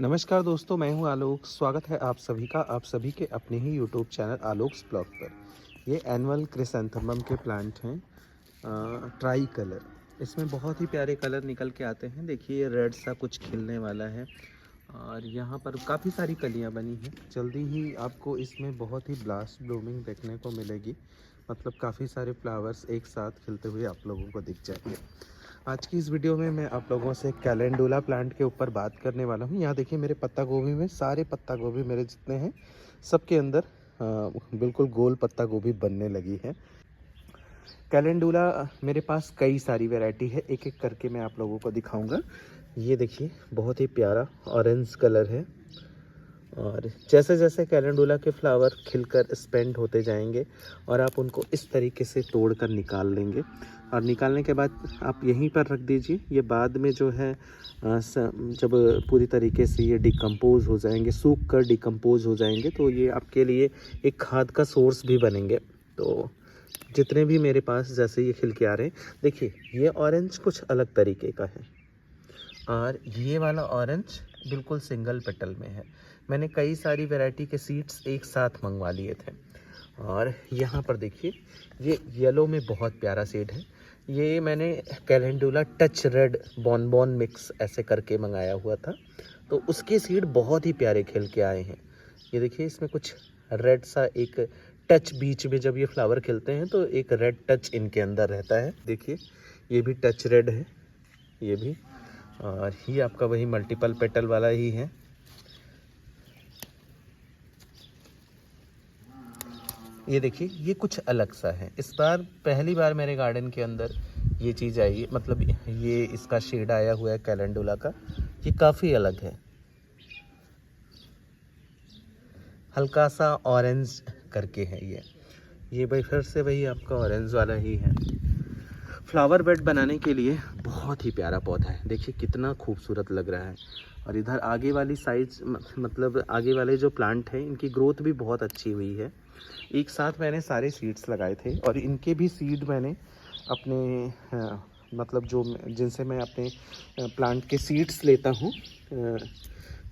नमस्कार दोस्तों, मैं हूं आलोक। स्वागत है आप सभी का आप सभी के अपने ही यूट्यूब चैनल आलोक्स ब्लॉग पर। ये एनुअल क्रिसैंथेमम के प्लांट हैं, ट्राई कलर। इसमें बहुत ही प्यारे कलर निकल के आते हैं। देखिए ये रेड सा कुछ खिलने वाला है और यहाँ पर काफ़ी सारी कलियाँ बनी हैं। जल्दी ही आपको इसमें बहुत ही ब्लास्ट ब्लूमिंग देखने को मिलेगी। मतलब काफ़ी सारे फ्लावर्स एक साथ खिलते हुए आप लोगों को दिख जाएंगे। आज की इस वीडियो में मैं आप लोगों से कैलेंडुला प्लांट के ऊपर बात करने वाला हूँ। यहाँ देखिए मेरे पत्ता गोभी में सारे पत्ता गोभी मेरे जितने हैं सबके अंदर बिल्कुल गोल पत्ता गोभी बनने लगी है। कैलेंडुला मेरे पास कई सारी वैरायटी है, एक एक करके मैं आप लोगों को दिखाऊंगा। ये देखिए बहुत ही प्यारा ऑरेंज कलर है और जैसे जैसे कैलेंडुला के फ्लावर खिलकर स्पेंड होते जाएंगे और आप उनको इस तरीके से तोड़कर निकाल लेंगे और निकालने के बाद आप यहीं पर रख दीजिए। ये बाद में जो है जब पूरी तरीके से ये डिकम्पोज हो जाएंगे, सूख कर डिकम्पोज हो जाएंगे, तो ये आपके लिए एक खाद का सोर्स भी बनेंगे। तो जितने भी मेरे पास जैसे ये खिल के आ रहे हैं, देखिए ये ऑरेंज कुछ अलग तरीके का है और ये वाला ऑरेंज बिल्कुल सिंगल पेटल में है। मैंने कई सारी वैरायटी के सीड्स एक साथ मंगवा लिए थे। और यहाँ पर देखिए ये येलो में बहुत प्यारा सीड है। ये मैंने कैलेंडुला टच रेड बॉन मिक्स ऐसे करके मंगाया हुआ था, तो उसके सीड बहुत ही प्यारे खिल के आए हैं। ये देखिए इसमें कुछ रेड सा एक टच, बीच में जब ये फ्लावर खिलते हैं तो एक रेड टच इनके अंदर रहता है। देखिए ये भी टच रेड है, ये भी, और ये आपका वही मल्टीपल पेटल वाला ही है। ये देखिए ये कुछ अलग सा है। इस बार पहली बार मेरे गार्डन के अंदर ये चीज़ आई, मतलब ये इसका शेड आया हुआ है कैलेंडुला का। ये काफ़ी अलग है, हल्का सा ऑरेंज करके है ये भाई फिर से वही आपका ऑरेंज वाला ही है। फ्लावर बेड बनाने के लिए बहुत ही प्यारा पौधा है। देखिए कितना खूबसूरत लग रहा है। और इधर आगे वाली साइज, मतलब आगे वाले जो प्लांट हैं इनकी ग्रोथ भी बहुत अच्छी हुई है। एक साथ मैंने सारे सीड्स लगाए थे और इनके भी सीड मैंने अपने मतलब जो जिनसे मैं अपने प्लांट के सीड्स लेता हूँ,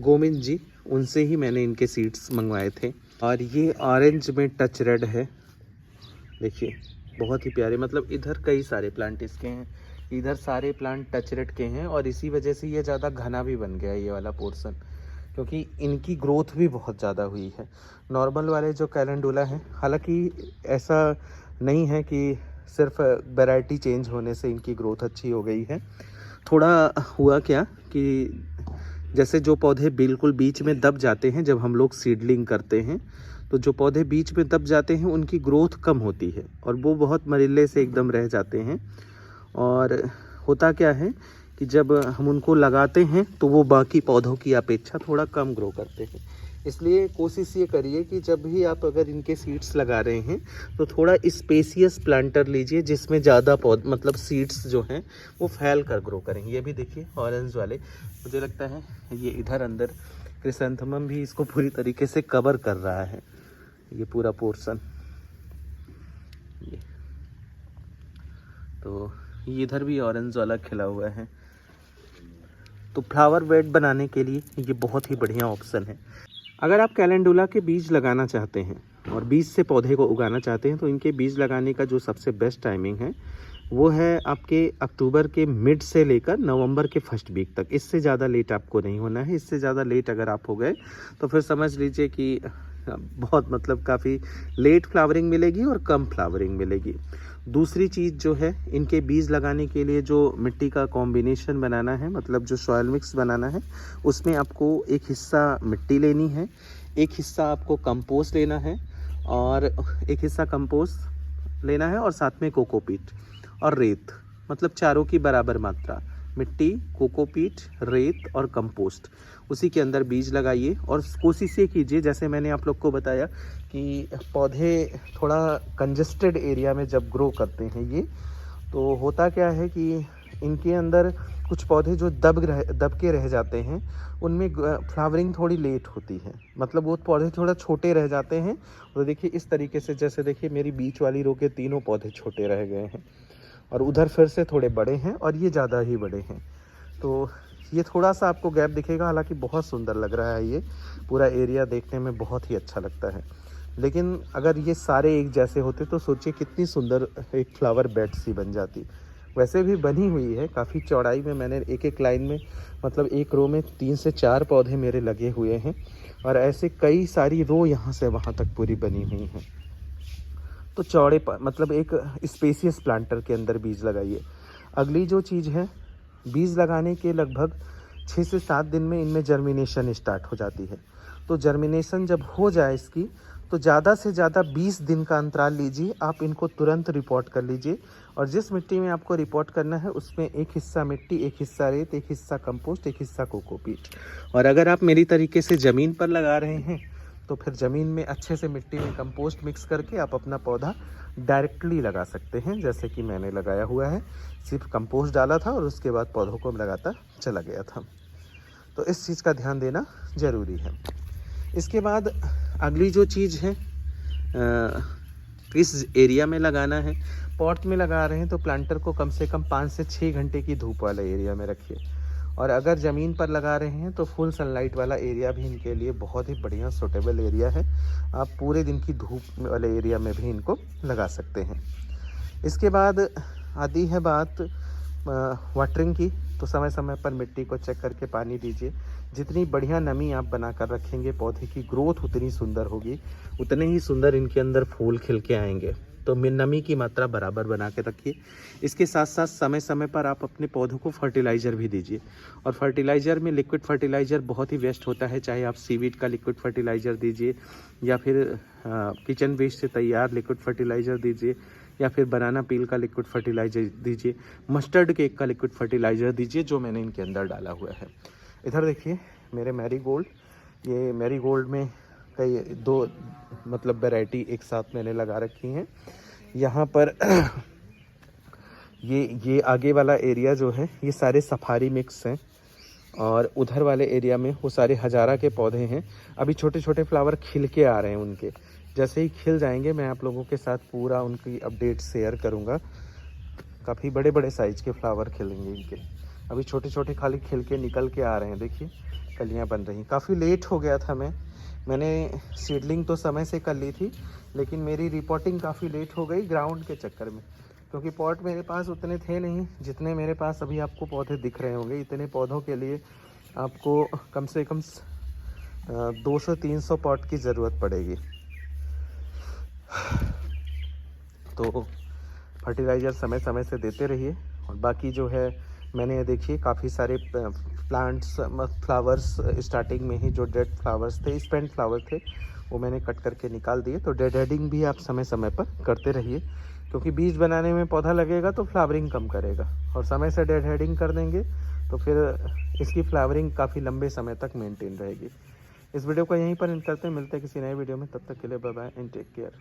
गोविंद जी, उनसे ही मैंने इनके सीड्स मंगवाए थे। और ये ऑरेंज में टच रेड है, देखिए बहुत ही प्यारे। मतलब इधर कई सारे प्लांट इसके हैं, इधर सारे प्लांट टच रेड के हैं और इसी वजह से ये ज़्यादा घना भी बन गया ये वाला पोर्शन, क्योंकि इनकी ग्रोथ भी बहुत ज़्यादा हुई है। नॉर्मल वाले जो कैलेंडुला हैं, हालांकि ऐसा नहीं है कि सिर्फ वैरायटी चेंज होने से इनकी ग्रोथ अच्छी हो गई है। थोड़ा हुआ क्या कि जैसे जो पौधे बिल्कुल बीच में दब जाते हैं, जब हम लोग सीडलिंग करते हैं तो जो पौधे बीच में दब जाते हैं उनकी ग्रोथ कम होती है और वो बहुत मरीले से एकदम रह जाते हैं। और होता क्या है कि जब हम उनको लगाते हैं तो वो बाकी पौधों की अपेक्षा थोड़ा कम ग्रो करते हैं। इसलिए कोशिश ये करिए कि जब भी आप अगर इनके सीड्स लगा रहे हैं तो थोड़ा स्पेसियस प्लांटर लीजिए, जिसमें ज़्यादा पौधे, मतलब सीड्स जो हैं वो फैल कर ग्रो करें। ये भी देखिए ऑरेंज वाले, मुझे लगता है ये इधर अंदर क्रिसैंथेमम भी इसको पूरी तरीके से कवर कर रहा है, ये पूरा पोर्शन। ये तो ये इधर भी ऑरेंज वाला खिला हुआ है। तो फ्लावर बेड बनाने के लिए ये बहुत ही बढ़िया ऑप्शन है। अगर आप कैलेंडुला के बीज लगाना चाहते हैं और बीज से पौधे को उगाना चाहते हैं तो इनके बीज लगाने का जो सबसे बेस्ट टाइमिंग है वो है आपके अक्टूबर के मिड से लेकर नवंबर के फर्स्ट वीक तक। इससे ज़्यादा लेट आपको नहीं होना है। इससे ज़्यादा लेट अगर आप हो गए तो फिर समझ लीजिए कि बहुत, मतलब काफ़ी लेट फ्लावरिंग मिलेगी और कम फ्लावरिंग मिलेगी। दूसरी चीज़ जो है, इनके बीज लगाने के लिए जो मिट्टी का कॉम्बिनेशन बनाना है, मतलब जो सॉयल मिक्स बनाना है, उसमें आपको एक हिस्सा मिट्टी लेनी है, एक हिस्सा आपको कंपोस्ट लेना है और एक हिस्सा कंपोस्ट लेना है और साथ में कोकोपीट और रेत, मतलब चारों की बराबर मात्रा, मिट्टी, कोकोपीट, रेत और कंपोस्ट, उसी के अंदर बीज लगाइए। और कोशिश ये कीजिए, जैसे मैंने आप लोग को बताया कि पौधे थोड़ा कंजेस्टेड एरिया में जब ग्रो करते हैं ये, तो होता क्या है कि इनके अंदर कुछ पौधे जो दब के रह जाते हैं उनमें फ्लावरिंग थोड़ी लेट होती है, मतलब वो पौधे थोड़ा छोटे रह जाते हैं। तो देखिए इस तरीके से, जैसे देखिए मेरी बीच वाली रो के तीनों पौधे छोटे रह गए हैं और उधर फिर से थोड़े बड़े हैं और ये ज़्यादा ही बड़े हैं। तो ये थोड़ा सा आपको गैप दिखेगा, हालांकि बहुत सुंदर लग रहा है। ये पूरा एरिया देखने में बहुत ही अच्छा लगता है। लेकिन अगर ये सारे एक जैसे होते तो सोचिए कितनी सुंदर एक फ्लावर बेड सी बन जाती। वैसे भी बनी हुई है काफ़ी चौड़ाई में, मैंने एक एक लाइन में मतलब एक रो में 3 से 4 पौधे मेरे लगे हुए हैं, और ऐसे कई सारी रो यहाँ से वहाँ तक पूरी बनी हुई हैं। तो चौड़े मतलब एक स्पेसियस प्लांटर के अंदर बीज लगाइए। अगली जो चीज़ है, बीज लगाने के लगभग 6 से 7 दिन में इनमें जर्मिनेशन स्टार्ट हो जाती है। तो जर्मिनेशन जब हो जाए इसकी, तो ज़्यादा से ज़्यादा 20 दिन का अंतराल लीजिए। आप इनको तुरंत रिपोर्ट कर लीजिए, और जिस मिट्टी में आपको रिपोर्ट करना है उसमें एक हिस्सा मिट्टी, एक हिस्सा रेत, एक हिस्सा कंपोस्ट, एक हिस्सा कोकोपीट। और अगर आप मेरी तरीके से ज़मीन पर लगा रहे हैं तो फिर ज़मीन में अच्छे से मिट्टी में कंपोस्ट मिक्स करके आप अपना पौधा डायरेक्टली लगा सकते हैं, जैसे कि मैंने लगाया हुआ है। सिर्फ कंपोस्ट डाला था और उसके बाद पौधों को लगाता चला गया था। तो इस चीज़ का ध्यान देना ज़रूरी है। इसके बाद अगली जो चीज़ है, किस एरिया में लगाना है। पॉट में लगा रहे हैं तो प्लांटर को कम से कम 5 से 6 घंटे की धूप वाले एरिया में रखिए, और अगर ज़मीन पर लगा रहे हैं तो फुल सनलाइट वाला एरिया भी इनके लिए बहुत ही बढ़िया सूटेबल एरिया है। आप पूरे दिन की धूप वाले एरिया में भी इनको लगा सकते हैं। इसके बाद आती है बात वाटरिंग की। तो समय समय पर मिट्टी को चेक करके पानी दीजिए। जितनी बढ़िया नमी आप बना कर रखेंगे, पौधे की ग्रोथ उतनी सुंदर होगी, उतने ही सुंदर इनके अंदर फूल खिल के आएंगे। तो नमी की मात्रा बराबर बना के रखिए। इसके साथ साथ समय समय पर आप अपने पौधों को फर्टिलाइज़र भी दीजिए, और फर्टिलाइज़र में लिक्विड फर्टिलाइज़र बहुत ही बेस्ट होता है। चाहे आप सीवीड का लिक्विड फर्टिलाइज़र दीजिए, या फिर किचन वेस्ट से तैयार लिक्विड फर्टिलाइज़र दीजिए, या फिर बनाना पील का लिक्विड फर्टिलाइज़र दीजिए, मस्टर्ड केक का लिक्विड फर्टिलाइज़र दीजिए, जो मैंने इनके अंदर डाला हुआ है। इधर देखिए मेरे मैरीगोल्ड, ये मैरीगोल्ड में कई 2 मतलब वैरायटी एक साथ मैंने लगा रखी हैं। यहाँ पर ये आगे वाला एरिया जो है ये सारे सफारी मिक्स हैं, और उधर वाले एरिया में वो सारे हजारा के पौधे हैं। अभी छोटे छोटे फ्लावर खिल के आ रहे हैं उनके। जैसे ही खिल जाएंगे मैं आप लोगों के साथ पूरा उनकी अपडेट शेयर करूँगा। काफ़ी बड़े बड़े साइज़ के फ्लावर खिलेंगे इनके। अभी छोटे छोटे खाली खिल के निकल के आ रहे हैं, देखिए कलियाँ बन रही। काफ़ी लेट हो गया था, मैंने सीडलिंग तो समय से कर ली थी, लेकिन मेरी रिपोर्टिंग काफ़ी लेट हो गई ग्राउंड के चक्कर में, क्योंकि पॉट मेरे पास उतने थे नहीं जितने मेरे पास अभी आपको पौधे दिख रहे होंगे। इतने पौधों के लिए आपको कम से कम 200-300 पॉट की ज़रूरत पड़ेगी। तो फर्टिलाइज़र समय समय से देते रहिए। और बाकी जो है, मैंने देखिए काफ़ी सारे प्लांट्स फ्लावर्स स्टार्टिंग में ही जो डेड फ्लावर्स थे, स्पेंट फ्लावर थे, वो मैंने कट करके निकाल दिए। तो डेड हेडिंग भी आप समय समय पर करते रहिए, क्योंकि बीज बनाने में पौधा लगेगा तो फ्लावरिंग कम करेगा, और समय से डेड हेडिंग कर देंगे तो फिर इसकी फ्लावरिंग काफ़ी लंबे समय तक मेंटेन रहेगी। इस वीडियो को यहीं पर एंड करते हैं, मिलते हैं किसी नए वीडियो में। तब तक के लिए bye bye and take care.